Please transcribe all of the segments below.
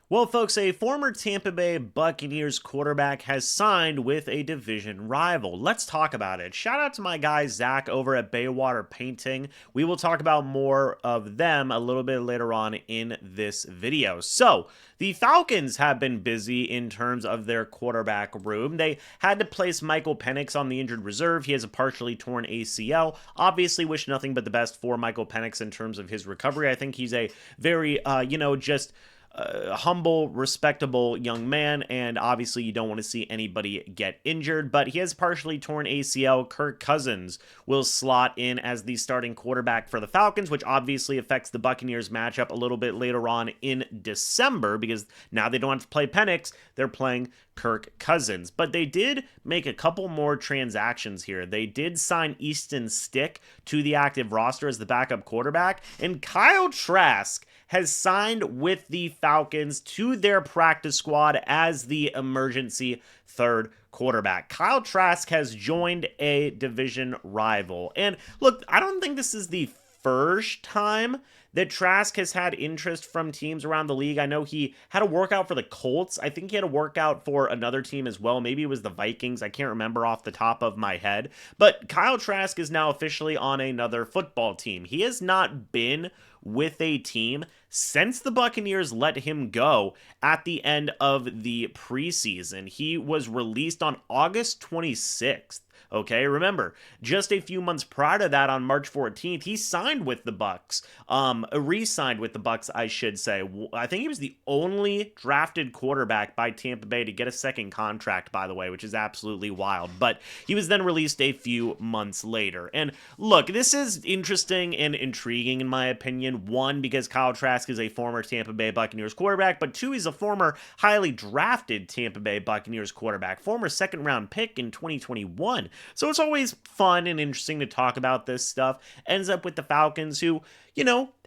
Well, folks, a former Tampa Bay Buccaneers quarterback has signed with a division rival. Let's talk about it. Shout out to my guy Zach over at Baywater Painting. We will talk about more of them a little bit later on in this video. So, the Falcons have been busy in terms of their quarterback room. They had to place Michael Penix on the injured reserve. He has a partially torn ACL. Obviously, wish nothing but the best for Michael Penix in terms of his recovery. I think he's a very, just humble, respectable young man, and obviously you don't want to see anybody get injured, but he has partially torn ACL. Kirk Cousins will slot in as the starting quarterback for the Falcons, which obviously affects the Buccaneers matchup a little bit later on in December, because now they don't have to play Penix, they're playing Kirk Cousins. But they did make a couple more transactions here. They did sign Easton Stick to the active roster as the backup quarterback, and Kyle Trask has signed with the Falcons to their practice squad as the emergency third quarterback. Kyle Trask has joined a division rival. And look, I don't think this is the first time that Trask has had interest from teams around the league. I know he had a workout for the Colts. I think he had a workout for another team as well. Maybe it was the Vikings. I can't remember off the top of my head. But Kyle Trask is now officially on another football team. He has not been with a team since the Buccaneers let him go at the end of the preseason. He was released on August 26th. Okay, remember, just a few months prior to that, on March 14th, he signed with the Bucs, re-signed with the Bucs, I should say. I think he was the only drafted quarterback by Tampa Bay to get a second contract, by the way, which is absolutely wild. But he was then released a few months later. And look, this is interesting and intriguing in my opinion. One, because Kyle Trask is a former Tampa Bay Buccaneers quarterback, but two, he's a former highly drafted Tampa Bay Buccaneers quarterback, former second-round pick in 2021. So it's always fun and interesting to talk about this stuff. Ends up with the Falcons, who,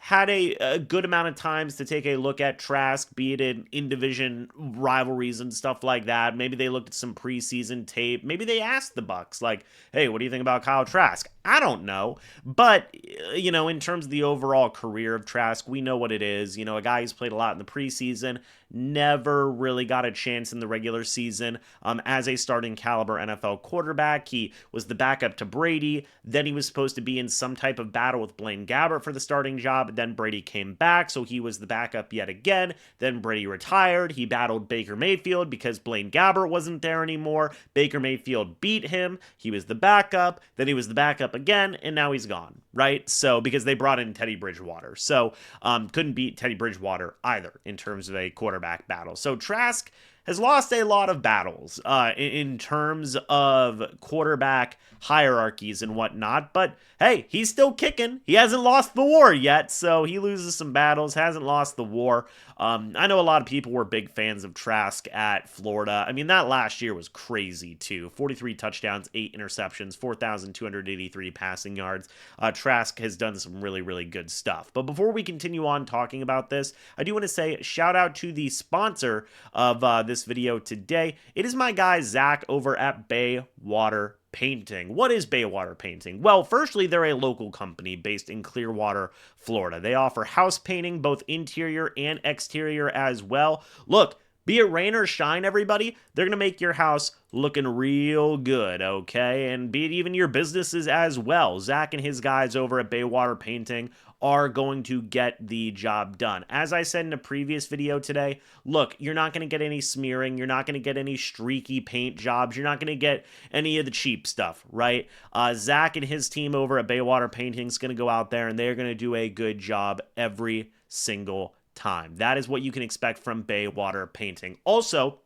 had a good amount of times to take a look at Trask, be it in division rivalries and stuff like that. Maybe they looked at some preseason tape. Maybe they asked the Bucs, like, hey, what do you think about Kyle Trask? I don't know. But, in terms of the overall career of Trask, we know what it is. A guy who's played a lot in the preseason, never really got a chance in the regular season as a starting caliber NFL quarterback. He was the backup to Brady. Then he was supposed to be in some type of battle with Blaine Gabbert for the starting job. Then Brady came back, so he was the backup yet again. Then Brady retired. He battled Baker Mayfield because Blaine Gabbert wasn't there anymore. Baker Mayfield beat him. He was the backup. Then he was the backup again, and now he's gone, right? So, because they brought in Teddy Bridgewater. So, couldn't beat Teddy Bridgewater either in terms of a quarterback battle. So, Trask has lost a lot of battles in terms of quarterback hierarchies and whatnot. But hey, he's still kicking. He hasn't lost the war yet, so he loses some battles, hasn't lost the war. I know a lot of people were big fans of Trask at Florida. I mean, that last year was crazy too. 43 touchdowns, 8 interceptions, 4,283 passing yards. Trask has done some really, really good stuff. But before we continue on talking about this, I do want to say shout out to the sponsor of this video today. It is my guy Zach over at Baywater Painting. What is Baywater Painting? Well, firstly, they're a local company based in Clearwater, Florida. They offer house painting, both interior and exterior as well. Look, be it rain or shine, everybody, they're going to make your house looking real good, okay? And be it even your businesses as well. Zach and his guys over at Baywater Painting are going to get the job done. As I said in a previous video today, look, you're not going to get any smearing. You're not going to get any streaky paint jobs. You're not going to get any of the cheap stuff, right? Zach and his team over at Baywater Painting is going to go out there and they're going to do a good job every single time. That is what you can expect from Baywater Painting. Also,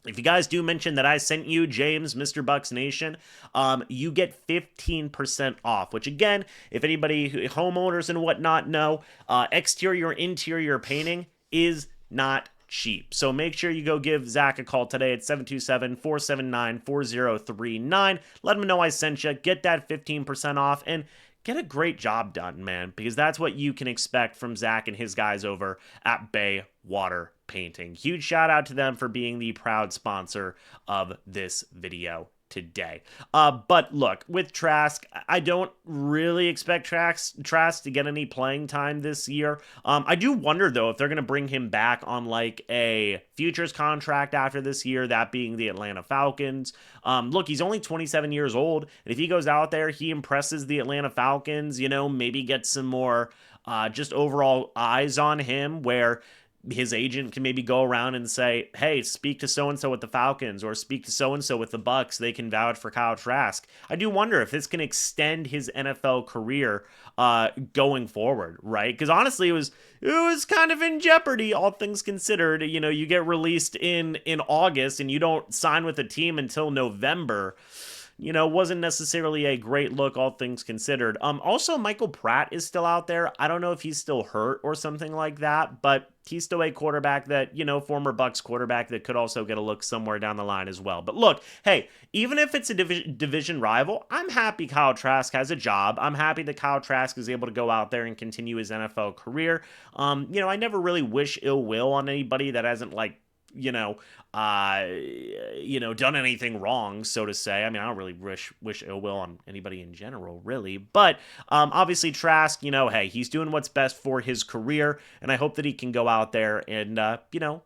if you guys do mention that I sent you, James, MrBucsNation, you get 15% off, which again, if anybody, homeowners and whatnot know, exterior interior painting is not cheap. So make sure you go give Zach a call today at 727-479-4039. Let him know I sent you. Get that 15% off and get a great job done, man, because that's what you can expect from Zach and his guys over at Baywater Painting. Huge shout out to them for being the proud sponsor of this video today. But look, with Trask, I don't really expect Trask to get any playing time this year. I do wonder though if they're going to bring him back on like a futures contract after this year, that being the Atlanta Falcons. Look, he's only 27 years old, and if he goes out there, he impresses the Atlanta Falcons, maybe get some more just overall eyes on him where his agent can maybe go around and say, hey, speak to so-and-so with the Falcons or speak to so-and-so with the Bucs. They can vouch for Kyle Trask. I do wonder if this can extend his NFL career going forward, right? Because honestly, it was kind of in jeopardy, all things considered. You get released in August and you don't sign with the team until November. Wasn't necessarily a great look, all things considered. Also, Michael Pratt is still out there. I don't know if he's still hurt or something like that, but he's still a quarterback that, former Bucs quarterback that could also get a look somewhere down the line as well. But look, hey, even if it's a division rival, I'm happy Kyle Trask has a job. I'm happy that Kyle Trask is able to go out there and continue his NFL career. I never really wish ill will on anybody that hasn't done anything wrong, so to say. I mean, I don't really wish ill will on anybody in general, really. But obviously, Trask, hey, he's doing what's best for his career, and I hope that he can go out there and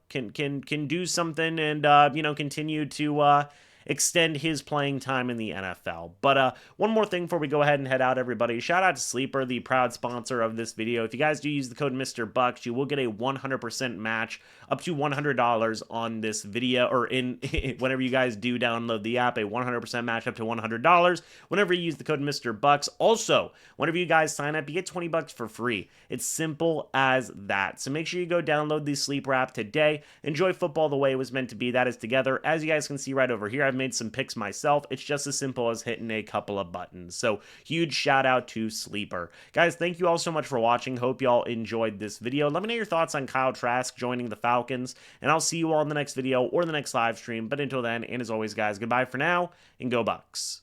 can do something and continue to extend his playing time in the NFL. But one more thing before we go ahead and head out, everybody. Shout out to Sleeper, the proud sponsor of this video. If you guys do use the code MrBucs, you will get a 100% match up to $100 on this video, or whenever you guys do download the app, a 100% match up to $100 whenever you use the code MrBucs. Also, whenever you guys sign up, you get $20 for free. It's simple as that. So make sure you go download the Sleeper app today. Enjoy football the way it was meant to be. That is together. As you guys can see right over here, I've made some picks myself. It's just as simple as hitting a couple of buttons. So huge shout out to Sleeper. Guys, thank you all so much for watching. Hope y'all enjoyed this video. Let me know your thoughts on Kyle Trask joining the Falcons, and I'll see you all in the next video or the next live stream. But until then, and as always, guys, goodbye for now, and go Bucs.